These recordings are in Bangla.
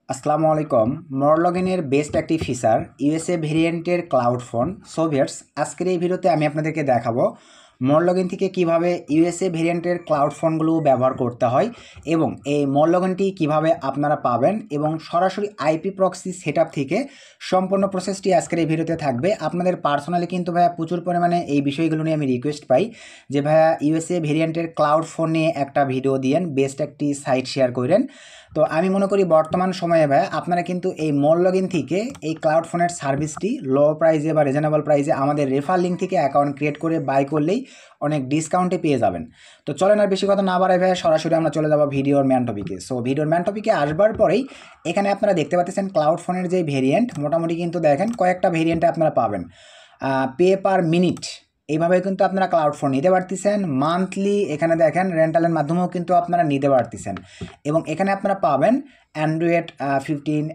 আসসালামু আলাইকুম। মরলগিনের বেস্ট একটি ফিচার ইউএসএ ভেরিয়েন্টের ক্লাউড ফোন। সো ভিউয়ার্স, আজকের এই ভিডিওতে আমি আপনাদেরকে দেখাবো মরলগিন থেকে কিভাবে ইউএসএ ভেরিয়েন্টের ক্লাউড ফোনগুলো ব্যবহার করতে হয় এবং এই মরলগিনটি কিভাবে আপনারা পাবেন এবং সরাসরি আইপি প্রক্সি সেটআপ থেকে সম্পূর্ণ প্রসেসটি আজকের এই ভিডিওতে থাকবে। আপনাদের পার্সোনালি কিন্তু ভাইয়া প্রচুর পরিমাণে এই বিষয়গুলো নিয়ে আমি রিকোয়েস্ট পাই যে ভাইয়া ইউএসএ ভেরিয়েন্টের ক্লাউড ফোন নিয়ে একটা ভিডিও দিয়েন, বেস্ট একটি সাইট শেয়ার করেন। তো আমি মনে করি বর্তমান সময়ে ভাই আপনারা কিন্তু এই মরলগিন থেকে এই ক্লাউড ফোনের সার্ভিসটি লো প্রাইসে বা রিজনেবল প্রাইসে আমাদের রেফার লিঙ্ক থেকে অ্যাকাউন্ট ক্রিয়েট করে বাই করলেই অনেক ডিসকাউন্টে পেয়ে যাবেন। তো চলেন আর বেশি কথা না বাড়াই ভাই, সরাসরি আমরা চলে যাবো ভিডিওর ম্যান টপিকে। সো ভিডিওর ম্যান টপিকে আসবার পরেই এখানে আপনারা দেখতে পাচ্ছেন ক্লাউড ফোনের যে ভেরিয়েন্ট, মোটামুটি কিন্তু দেখেন কয়েকটা ভেরিয়েন্টে আপনারা পাবেন। পে পার মিনিট এইভাবে কিন্তু আপনারা ক্লাউড ফোন নিতে পারতেছেন। মান্থলি এখানে দেখেন রেন্টালের মাধ্যমেও কিন্তু আপনারা নিতে পারতেছেন এবং এখানে আপনারা পাবেন অ্যান্ড্রয়েড 15,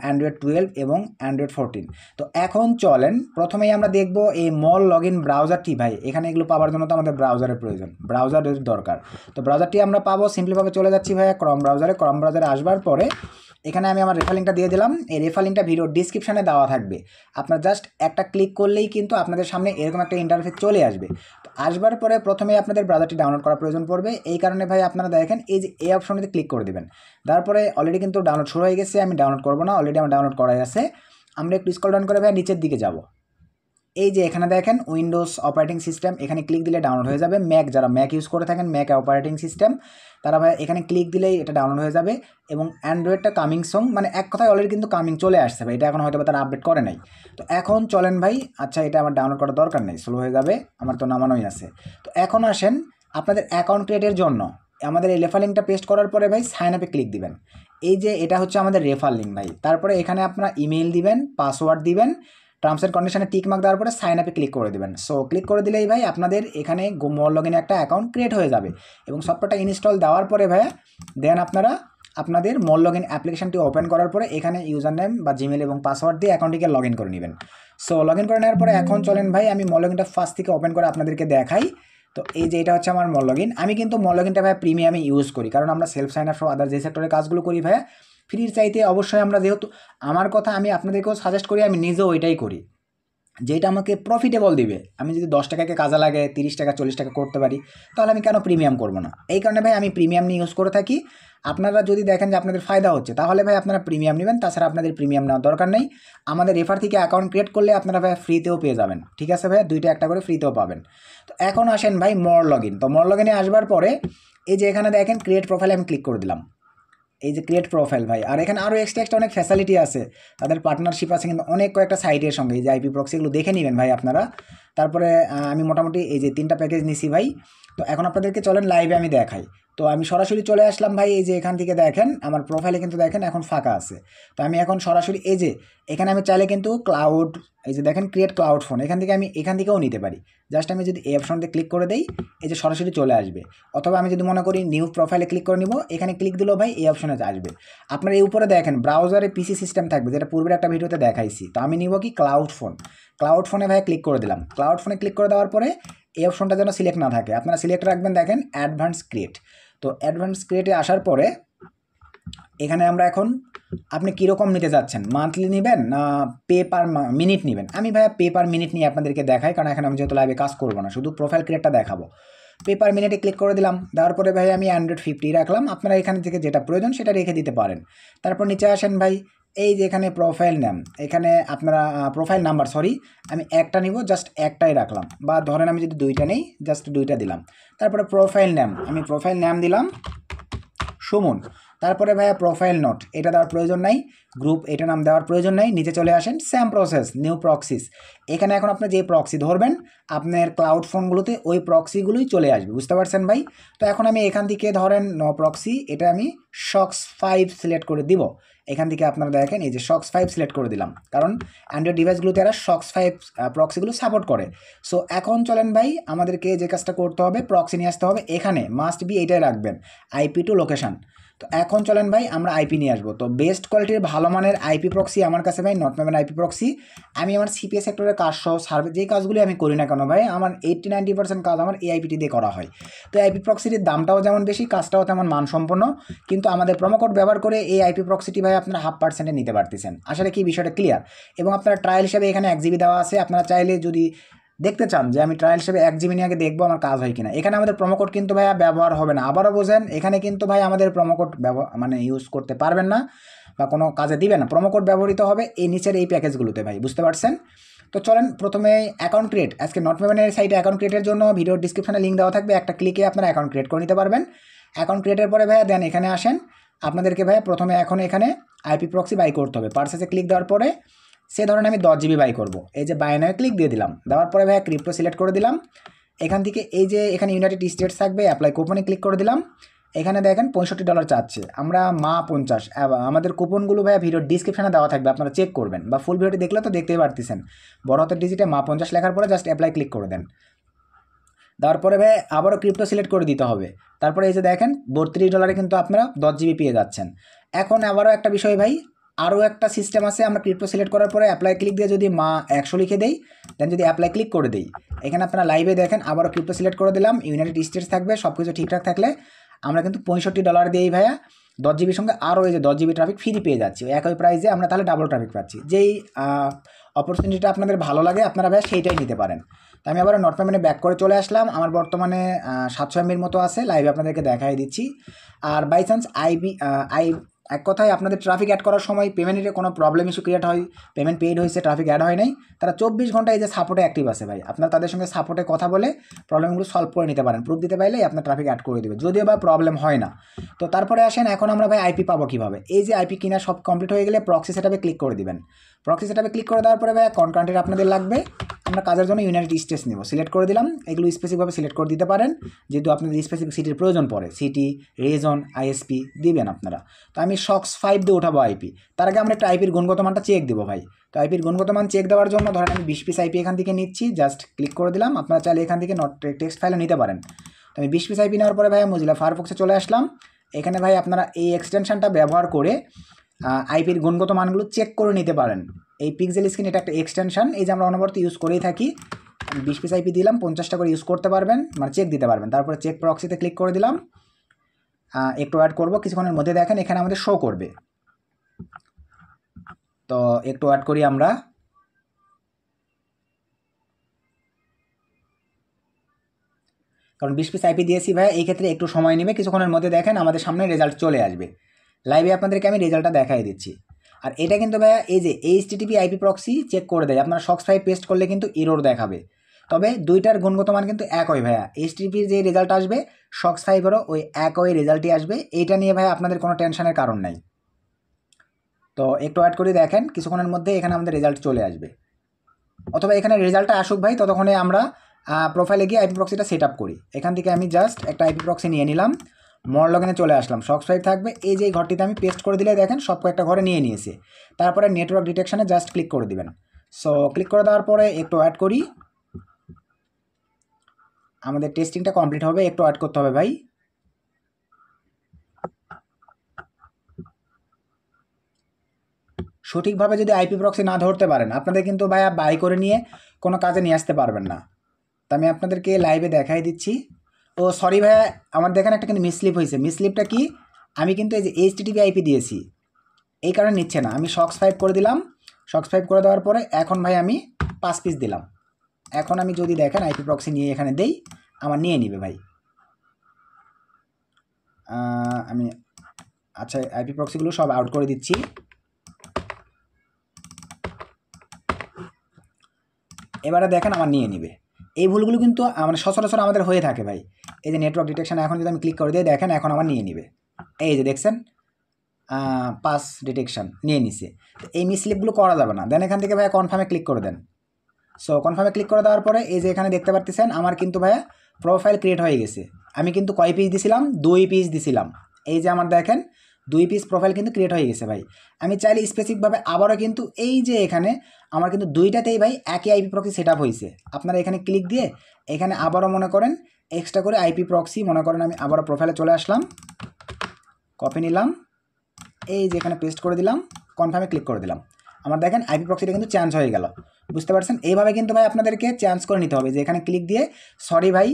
অ্যান্ড্রয়েড 12 এবং অ্যান্ড্রয়েড 14। তো এখন চলেন প্রথমেই আমরা দেখব এই মরলগিন ব্রাউজারটি। ভাই এখানে এগুলো পাওয়ার জন্য তো আমাদের ব্রাউজারের প্রয়োজন, ব্রাউজারের দরকার। তো ব্রাউজারটি আমরা পাবো, সিম্পলিভাবে চলে যাচ্ছি ভাইয়া ক্রম ব্রাউজারে আসবার পরে এখানে আমি আমার রেফার লিঙ্কটা দিয়ে দিলাম। এই রেফার লিঙ্কটা ভিডিও ডিসক্রিপশানে দেওয়া থাকবে। আপনার জাস্ট একটা ক্লিক করলেই কিন্তু আপনাদের সামনে এরকম একটা ইন্টারফেস চলে আসবে। তো আসবার পরে প্রথমে আপনাদের ব্রাউজারটি ডাউনলোড করার প্রয়োজন পড়বে। এই কারণে ভাই আপনারা দেখেন এই যে এই অপশনটিতে ক্লিক করে দেবেন। তারপরে অলরেডি কিন্তু ডাউনলোড শুরু হয়ে গেছে, আমি ডাউনলোড করবো না, অলরেডি আমার ডাউনলোড করাই আছে। আমরা একটু স্ক্রল ডাউন করে ভাই নিচের দিকে যাব। এই যে এখানে দেখেন উইন্ডোজ অপারেটিং সিস্টেম, এখানে ক্লিক দিলে ডাউনলোড হয়ে যাবে। যারা ম্যাক ইউজ করে থাকেন, ম্যাক অপারেটিং সিস্টেম, তারা ভাই এখানে ক্লিক দিলেই এটা ডাউনলোড হয়ে যাবে। এবং অ্যান্ড্রয়েডটা কামিং সং, মানে এক কথায় অলরেডি কিন্তু কামিং চলে আসছে ভাই, এটা এখন হয়তো তারা আপডেট করে নাই। তো এখন চলেন ভাই, আচ্ছা এটা আমার ডাউনলোড করার দরকার নেই, স্লো হয়ে যাবে, আমার তো নামানোই আছে। তো এখন আসেন আপনাদের অ্যাকাউন্ট ক্রিয়েটের জন্য আমাদের এই রেফার লিঙ্কটা পেস্ট করার পরে ভাই সাইন আপে ক্লিক দিবেন। এই যে এটা হচ্ছে আমাদের রেফার লিঙ্ক ভাই। তারপরে এখানে আপনারা ইমেল দিবেন, পাসওয়ার্ড দিবেন, টার্মস অ্যান্ড কন্ডিশনে টিক মার্ক দেওয়ার পরে সাইন আপে ক্লিক করে দেবেন। সো ক্লিক করে দিলেই ভাই আপনাদের এখানে মরলগিনে একটা অ্যাকাউন্ট ক্রিয়েট হয়ে যাবে এবং সফটওয়্যারটা ইনস্টল দেওয়ার পরে ভাইয়া দেন আপনারা আপনাদের মরলগিন অ্যাপ্লিকেশনটি ওপেন করার পরে এখানে ইউজার নেম বা জিমেল এবং পাসওয়ার্ড দিয়ে অ্যাকাউন্টটিকে লগ ইন করে নেবেন। সো লগ ইন করে নেওয়ার পরে এখন চলেন ভাই আমি মরলগিনটা ফার্স্ট থেকে ওপেন করে আপনাদেরকে দেখাই। তো এই যে এটা হচ্ছে আমার মরলগিন। আমি কিন্তু মরলগিনটা ভাই প্রিমিয়ামে ইউজ করি, কারণ আমরা সেলফ সাইন আপ সহ আদার যে সেক্টরের কাজগুলো করি ভাইয়া ফ্রির চাইতে অবশ্যই আমরা, যেহেতু আমার কথা আমি আপনাদেরকেও সাজেস্ট করি, আমি নিজেও ওইটাই করি যেটা আমাকে প্রফিটেবল দিবে। আমি যদি 10 টাকাকে কাজে লাগে 30 টাকা 40 টাকা করতে পারি, তাহলে আমি কেন প্রিমিয়াম করবো না? এই কারণে ভাই আমি প্রিমিয়াম নিয়ে ইউজ করে থাকি। আপনারা যদি দেখেন যে আপনাদের ফায়দা হচ্ছে, তাহলে ভাই আপনারা প্রিমিয়াম নেবেন, তাছাড়া আপনাদের প্রিমিয়াম নেওয়ার দরকার নেই। আমাদের রেফার থেকে অ্যাকাউন্ট ক্রিয়েট করলে আপনারা ভাই ফ্রিতেও পেয়ে যাবেন। ঠিক আছে ভাই, দুইটা একটা করে ফ্রিতেও পাবেন। তো এখন আসেন ভাই মরলগিন। তো মরলগিনে আসবার পরে এই যে এখানে দেখেন ক্রিয়েট প্রোফাইলে আমি ক্লিক করে দিলাম। এই যে ক্রিয়েট প্রোফাইল ভাই, আর এখানে আরও এক্সট্রা অনেক ফ্যাসিলিটি আছে, তাদের পার্টনারশিপ আছে কিন্তু অনেক কয়েকটা সাইটের সঙ্গে। এই যে আইপি প্রক্সিগুলো দেখে নেবেন ভাই আপনারা। তারপরে আমি মোটামুটি এই যে 3টা প্যাকেজ নিছি ভাই। তো এখন আপনাদেরকে চলেন লাইভে আমি দেখাই। তো আমি সরাসরি চলে আসলাম ভাই। এই যে এখান থেকে দেখেন আমার প্রোফাইলে কিন্তু দেখেন এখন ফাঁকা আছে। তো আমি এখন সরাসরি এই যে এখানে আমি চাইলে কিন্তু ক্লাউড, এই যে দেখেন ক্রিয়েট ক্লাউড ফোন, এখান থেকেও নিতে পারি। জাস্ট আমি যদি এই অপশনতে ক্লিক করে দেই, এই যে সরাসরি চলে আসবে। অথবা আমি যদি মনে করি নিউ প্রোফাইলে ক্লিক করে নিব, এখানে ক্লিক দিলেও ভাই এই অপশনে আসবে। আপনার এই উপরে দেখেন ব্রাউজারে পিসি সিস্টেম থাকবে, যেটা পূর্বের একটা ভিডিওতে দেখাইছি। তো আমি নিব কি ক্লাউড ফোন। ক্লাউড ফোনে ভাই ক্লিক করে দিলাম। ক্লাউড ফোনে ক্লিক করে দেওয়ার পরে এই অপশনটা যেন সিলেক্ট না থাকে, আপনারা সিলেক্ট রাখবেন দেখেন অ্যাডভান্স ক্রিয়েট। তো অ্যাডভান্স ক্রিয়েটে আসার পরে এখানে আমরা এখন আপনি কীরকম নিতে যাচ্ছেন, মান্থলি নেবেন না পে পার মিনিট নেবেন? আমি ভাইয়া পে পার মিনিট নিয়ে আপনাদেরকে দেখাই, কারণ এখন আমি যেহেতু লাইভে কাজ করবো না, শুধু প্রোফাইল ক্রিয়েটটা দেখাবো। পে পার মিনিটে ক্লিক করে দিলাম। দেওয়ার পরে ভাই আমি 150 রাখলাম। আপনারা এখান থেকে যেটা প্রয়োজন সেটা রেখে দিতে পারেন। তারপর নিচে আসেন ভাই, এই যে এখানে প্রোফাইল নেম, এখানে আপনারা প্রোফাইল নাম্বার, আমি একটা নিব, জাস্ট একটাই রাখলাম। বা ধরেন আমি যদি 2টা নেই, জাস্ট 2টা দিলাম। তারপরে প্রোফাইল নেম, আমি প্রোফাইল নেম দিলাম সুমন। তারপরে ভাইয়া প্রোফাইল নোট, এটা দেওয়ার প্রয়োজন নাই। গ্রুপ, এটা নাম দেওয়ার প্রয়োজন নাই। নিচে চলে আসেন সেম প্রসেস, নিউ প্রক্সিস। এখানে এখন আপনি যে প্রক্সি ধরবেন আপনার ক্লাউড ফোনগুলোতে ওই প্রক্সিগুলোই চলে আসবে, বুঝতে পারছেন ভাই? তো এখন আমি এখান থেকে ধরেন নো প্রক্সি, এটা আমি শক্স 5 সিলেক্ট করে দিব। এখান থেকে আপনারা দেখেন এই যে শক্স 5 সিলেক্ট করে দিলাম, কারণ অ্যান্ড্রয়েড ডিভাইসগুলোতে এরা শক্স 5 প্রক্সিগুলো সাপোর্ট করে। সো এখন চলেন ভাই আমাদেরকে যে কাজটা করতে হবে, প্রক্সি নিয়ে আসতে হবে। এখানে মাস্ট বি এইটাই রাখবেন, IP টু লোকেশান। তো এখন চলেন ভাই আমরা আইপি নিয়ে আসবো। তো বেস্ট কোয়ালিটির ভালো মানের আইপি প্রক্সি আমার কাছে ভাই নটম্যাপের আইপি প্রক্সি। আমি আমার সিপিএস সেক্টরের কাজ সহ সার্ভে যেই কাজগুলি আমি করি না কেন ভাই, আমার 80-90% কাজ আমার এই আইপিটি দিয়ে করা হয়। তো আইপি প্রক্সিটির দামটাও যেমন বেশি, কাজটাও তেমন মানসম্পন্ন, কিন্তু আমাদের প্রোমোকোড ব্যবহার করে এই আইপি প্রক্সিটি ভাই আপনারা 0.5% নিতে পারতেছেন। আসলে কি বিষয়টা ক্লিয়ার? এবং আপনারা ট্রায়াল হিসেবে এখানে 1 GB দেওয়া আছে, আপনারা চাইলে যদি দেখতে চান যে আমি ট্রায়াল হিসেবে 1 GB নিয়ে আগে দেখবো আমার কাজ হয় কিনা, এখানে আমাদের প্রোমোকোড কিন্তু ভাইয়া ব্যবহার হবে না। আবারও বোঝেন, এখানে কিন্তু ভাই আমাদের প্রোমোকোড মানে ইউজ করতে পারবেন না বা কোনো কাজে দিবে না। প্রোমোকোড ব্যবহৃত হবে এই নিচের এই প্যাকেজগুলোতে ভাই, বুঝতে পারছেন? তো চলেন প্রথমে অ্যাকাউন্ট ক্রিয়েট, আজকে নটম্যাপের সাইটে অ্যাকাউন্ট ক্রিয়েটের জন্য ভিডিওর ডিসক্রিপশনে লিঙ্ক দেওয়া থাকবে, একটা ক্লিকে আপনারা অ্যাকাউন্ট ক্রিয়েট করে নিতে পারবেন। অ্যাকাউন্ট ক্রিয়েটের পরে ভাইয়া দেন এখানে আসেন, আপনাদেরকে ভাইয়া প্রথমে এখন এখানে আইপি প্রক্সি বাই করতে হবে। পারচেসে ক্লিক দেওয়ার পরে সে ধরেন আমি 10 GB বাই করব, এই যে বাই নাও ক্লিক দিয়ে দিলাম, দেওয়ার পরে ভাইয়া ক্রিপ্টো সিলেক্ট করে দিলাম। এখান থেকে এই যে এখানে ইউনাইটেড স্টেটস থাকবে, অ্যাপ্লাই কুপনে ক্লিক করে দিলাম। এখানে দেখেন $65 চাচ্ছে, আমরা মা 50। আমাদের কুপনগুলো ভাইয়া ভিডিওর ডিসক্রিপশনে দেওয়া থাকবে, আপনারা চেক করবেন, বা ফুল ভিডিওটি দেখলে তো দেখতেই পারতেছেন। বড় হাতের ডিজিটে মা 50 লেখার পরে জাস্ট অ্যাপ্লাই ক্লিক করে দেন। দেওয়ার পরে ভাই আবারও ক্রিপ্টো সিলেক্ট করে দিতে হবে। তারপরে এই যে দেখেন $32 কিন্তু আপনারা 10 GB পেয়ে যাচ্ছেন। এখন আবারও একটা বিষয় ভাই, আরও একটা সিস্টেম আছে, আমরা ক্রিপ্টো সিলেক্ট করার পরে অ্যাপ্লাই ক্লিক দিয়ে যদি মা 100 লিখে দেই, দেন যদি অ্যাপ্লাই ক্লিক করে দেই, এখানে আপনারা লাইভে দেখেন আবারও ক্রিপ্টো সিলেক্ট করে দিলাম, ইউনাইটেড স্টেটস থাকবে, সব কিছু ঠিকঠাক থাকলে আমরা কিন্তু $65 দিয়েই ভাইয়া 10 GB সঙ্গে আরও এই যে 10 GB ট্রাফিক ফ্রি পেয়ে যাচ্ছি। একই প্রাইসে আমরা তাহলে ডাবল ট্রাফিক পাচ্ছি। যেই অপরচুনিটিটা আপনাদের ভালো লাগে আপনারা ভাইয়া সেইটাই নিতে পারেন। তো আমি আবার নটম্যাপে ব্যাক করে চলে আসলাম, আমার বর্তমানে 700 MB মতো আছে, লাইভে আপনাদেরকে দেখাই দিচ্ছি। আর বাই চান্স এক কথায় আপনাদের ট্রাফিক অ্যাড করার সময় পেমেন্টের কোনো প্রবলেম ইস্যু ক্রিয়েট হয়, পেমেন্ট পেইড হয়েছে ট্রাফিক অ্যাড হয় নাই, তারা 24 ঘন্টা এই যে সাপোর্টে অ্যাক্টিভ আছে ভাই, আপনারা তাদের সঙ্গে সাপোর্টে কথা বলে প্রবলেমগুলো সলভ করে নিতে পারেন, প্রুফ দিতে পারলেই আপনার ট্রাফিক অ্যাড করে দেবে, যদিও বা প্রবলেম হয় না। তো তারপরে আসেন এখন আমরা ভাই আইপি পাবো কীভাবে। এই যে আইপি কিনা সব কমপ্লিট হয়ে গেলে প্রক্সি সেটআপে ক্লিক করে দিবেন। প্রক্সি সেটআপে ক্লিক করে দেওয়ার পরে ভাই কোন কান্ট্রি আপনাদের লাগবে, আমরা কাজের জন্য ইউনাইটেড স্টেটস নেব, সিলেক্ট করে দিলাম। এগুলো স্পেসিফিকভাবে সিলেক্ট করে দিতে পারেন, যেহেতু আপনাদের স্পেসিফিক সিটির প্রয়োজন পড়ে, সিটি, রিজন, আইএসপি দিবেন আপনারা। তো আমি SOX 5 দিয়ে উঠাবো আইপি, তার আগে আমরা একটা আইপির গুণগত মানটা চেক দেবো ভাই। তো আইপির গুণগত মান চেক দেওয়ার জন্য ধরেন আমি 20 পিস আইপি এখান থেকে নিচ্ছি, জাস্ট ক্লিক করে দিলাম, আপনারা চাইলে এখান থেকে টেক্সট ফাইলও নিতে পারেন। তো আমি 20 পিস আইপি নেওয়ার পরে ভাই মোজিলা ফায়ারফক্সে চলে আসলাম। এখানে ভাই আপনারা এই এক্সটেনশনটা ব্যবহার করে আইপির গুণগত মানগুলো চেক করে নিতে পারেন। এই পিক্সেল স্ক্রিন এটা একটা এক্সটেনশন, এই যে আমরা অনবরত ইউজ করেই থাকি। 20 পিস আইপি দিলাম, 50টা করে ইউজ করতে পারবেন, মানে চেক দিতে পারবেন। তারপরে চেক প্রক্সিতে ক্লিক করে দিলাম, একটু অ্যাড করব, কিছুক্ষণের মধ্যে দেখেন এখানে আমাদের শো করবে। তো একটু অ্যাড করি আমরা, কারণ 20 পিস আইপি দিয়েছি ভাই, এই ক্ষেত্রে একটু সময় নেবে, কিছুক্ষণের মধ্যে দেখেন আমাদের সামনে রেজাল্ট চলে আসবে। লাইভে আপনাদেরকে আমি রেজাল্টটা দেখাই দিচ্ছি। আর এটা কিন্তু ভাইয়া এই যে HTTP আইপি প্রক্সি চেক করে দেয়, আপনারা SOX 5 পেস্ট করলে কিন্তু এরর দেখাবে, তবে দুইটার গুণগত মান কিন্তু একই ভাইয়া। HTTPর যে রেজাল্ট আসবে SOX 5-এরও ওই একই রেজাল্টই আসবে, এইটা নিয়ে ভাইয়া আপনাদের কোনো টেনশনের কারণ নাই। তো একটু অ্যাড করে দেখেন, কিছুক্ষণের মধ্যে এখানে আমাদের রেজাল্ট চলে আসবে, অথবা এখানে রেজাল্টটা আসুক ভাই, ততক্ষণে আমরা প্রোফাইলে গিয়ে আইপি প্রক্সিটা সেট আপ করি। এখান থেকে আমি জাস্ট একটা আইপি প্রক্সি নিয়ে নিলাম, মোর লগইনে চলে আসলাম, SOX 5 থাকবে, এই যে ঘরটিতে আমি পেস্ট করে দিলে দেখেন সব কয়েকটা ঘরে নিয়ে নিয়েছে। তারপরে নেটওয়ার্ক ডিটেকশানে জাস্ট ক্লিক করে দিবেন। সো ক্লিক করে দেওয়ার পরে একটু অ্যাড করি, আমাদের টেস্টিংটা কমপ্লিট হবে, একটু অ্যাড করতে হবে ভাই। সঠিকভাবে যদি আইপি প্রক্সি না ধরতে পারেন আপনাদের কিন্তু ভাইয়া বাই করে নিয়ে কোনো কাজে নিয়ে আসতে পারবেন না। তো আমি আপনাদেরকে লাইভে দেখাই দিচ্ছি। ও সরি ভাইয়া, আমার দেখেন একটা কিন্তু মিসলিপ হয়েছে। মিসলিপটা কি, আমি কিন্তু এই যে HTTP আইপি দিয়েছি, এই কারণে নিচ্ছে না। আমি SOX 5 করে দিলাম, SOX 5 করে দেওয়ার পরে এখন ভাই আমি 5 পিস দিলাম। এখন আমি যদি দেখেন আইপি প্রক্সি নিয়ে এখানে দেই, আমার নিয়ে নিবে ভাই। আমি আচ্ছা আইপি প্রক্সিগুলো সব আউট করে দিচ্ছি। এবারে দেখেন আমার নিয়ে নিবে। এই ভুলগুলো কিন্তু মানে সচরাচর আমাদের হয়ে থাকে ভাই। এই যে নেটওয়ার্ক ডিটেকশন, এখন যদি আমি ক্লিক করে দিই দেখেন এখন আমার নিয়ে নিবে, এই যে দেখছেন পাস ডিটেকশন নিয়ে নিছে। তো এই মিসলিপগুলো করা যাবে না। দেন এখান থেকে ভাইয়া কনফার্মে ক্লিক করে দেন। সো কনফার্মে ক্লিক করে দেওয়ার পরে এই যে এখানে দেখতে পাচ্ছেন আমার কিন্তু ভাইয়া প্রোফাইল ক্রিয়েট হয়ে গেছে। আমি কিন্তু কয় পিস দিছিলাম, 2 পিস দিছিলাম। এই যে আমার দেখেন 2 পিস প্রোফাইল কিন্তু ক্রিয়েট হয়ে গেছে ভাই। আমি চাইলে স্পেসিফিকভাবে আবারও কিন্তু এই যে এখানে আমার কিন্তু দুইটাতেই ভাই একই আইপি প্রক্সি সেট আপ হয়েছে। আপনারা এখানে ক্লিক দিয়ে এখানে আবারও মনে করেন এক্সট্রা করে আইপি প্রক্সি, মনে করেন আমি আবারও প্রোফাইলে চলে আসলাম, কপি নিলাম, এই যে এখানে পেস্ট করে দিলাম, কনফার্মে ক্লিক করে দিলাম। আমার দেখেন আইপি প্রক্সিটা কিন্তু চেঞ্জ হয়ে গেল, বুঝতে পারছেন? এইভাবে কিন্তু ভাই আপনাদেরকে চেঞ্জ করে নিতে হবে, যে এখানে ক্লিক দিয়ে সরি ভাই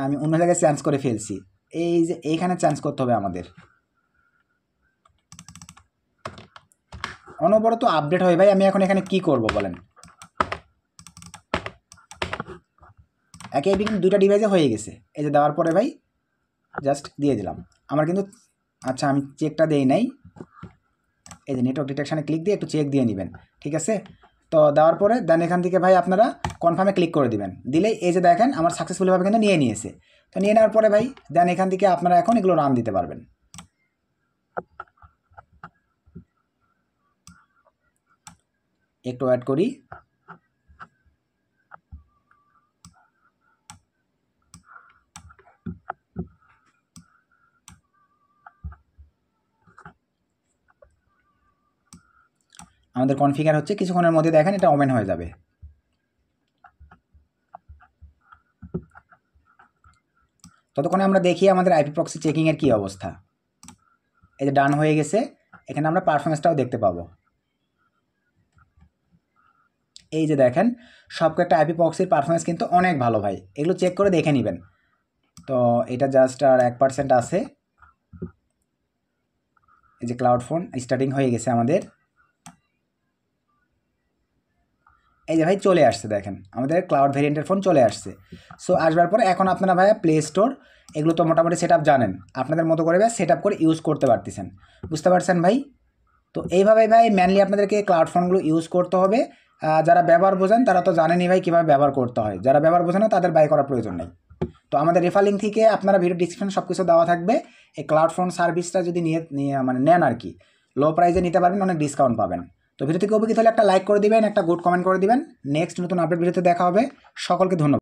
আমি অন্য জায়গায় চেঞ্জ করে ফেলছি, এই যে এইখানে চেঞ্জ করতে হবে আমাদের। অনবরত আপডেট হয় ভাই। আমি এখন এখানে কি করব বলেন? একে আইপি কিন্তু দুইটা ডিভাইসে হয়ে গেছে। এই যে দেওয়ার পরে ভাই জাস্ট দিয়ে দিলাম, আমার কিন্তু আচ্ছা আমি চেকটা দেই নাই, এই যে নেটওয়ার্ক ডিটেকশানে ক্লিক দিয়ে একটু চেক দিয়ে নেবেন, ঠিক আছে? তো দেওয়ার পরে দেন এখান থেকে ভাই আপনারা কনফার্মে ক্লিক করে দিবেন, দিলেই এই যে দেখেন আমার সাকসেসফুলভাবে কিন্তু নিয়ে নিয়েছে। তো নিয়ে নেওয়ার পরে ভাই দেন এখান থেকে আপনারা এখন এগুলো রান দিতে পারবেন। একটু অ্যাড করি, আমাদের কনফিগার হচ্ছে, কিছুক্ষণের মধ্যে দেখেন এটা ওপেন হয়ে যাবে। ততক্ষণে আমরা দেখি আমাদের আইপি প্রক্সি চেকিংয়ের কী অবস্থা। এই যে ডান হয়ে গেছে, এখানে আমরা পারফরমেন্সটাও দেখতে পাবো। এই যে দেখেন সব কয়েকটা আইপি প্রক্সির পারফরমেন্স কিন্তু অনেক ভালো ভাই, এগুলো চেক করে দেখে নেবেন। তো এটা জাস্ট আর 1% আছে। এই যে ক্লাউড ফোন স্টার্টিং হয়ে গেছে আমাদের, এই যে ভাই চলে আসছে, দেখেন আমাদের ক্লাউড ভেরিয়েন্টের ফোন চলে আসছে। সো আসবার পরে এখন আপনারা ভাইয়া প্লে স্টোর এগুলো তো মোটামুটি সেট আপ জানেন, আপনাদের মতো করে ভাই সেট আপ করে ইউজ করতে পারতেছেন, বুঝতে পারছেন ভাই? তো এইভাবে ভাই মেনলি আপনাদেরকে ক্লাউড ফোনগুলো ইউজ করতে হবে। যারা ব্যবহার বোঝেন তারা তো জানেনই ভাই কীভাবে ব্যবহার করতে হয়, যারা ব্যবহার বোঝে না তাদের বাই করার প্রয়োজন নেই। তো আমাদের রেফার লিঙ্ক থেকে আপনারা ভিডিও ডিসক্রিপশন সব কিছু দেওয়া থাকবে। এই ক্লাউড ফোন সার্ভিসটা যদি নেন আর কি, লো প্রাইসে নিতে পারবেন, অনেক ডিসকাউন্ট পাবেন। তো ভিডিও থেকে উপকৃত হলে একটা লাইক করে দিবেন, একটা গুড কমেন্ট করে দিবেন। নেক্সট নতুন আপডেট ভিডিওতে দেখা হবে। সকলকে ধন্যবাদ।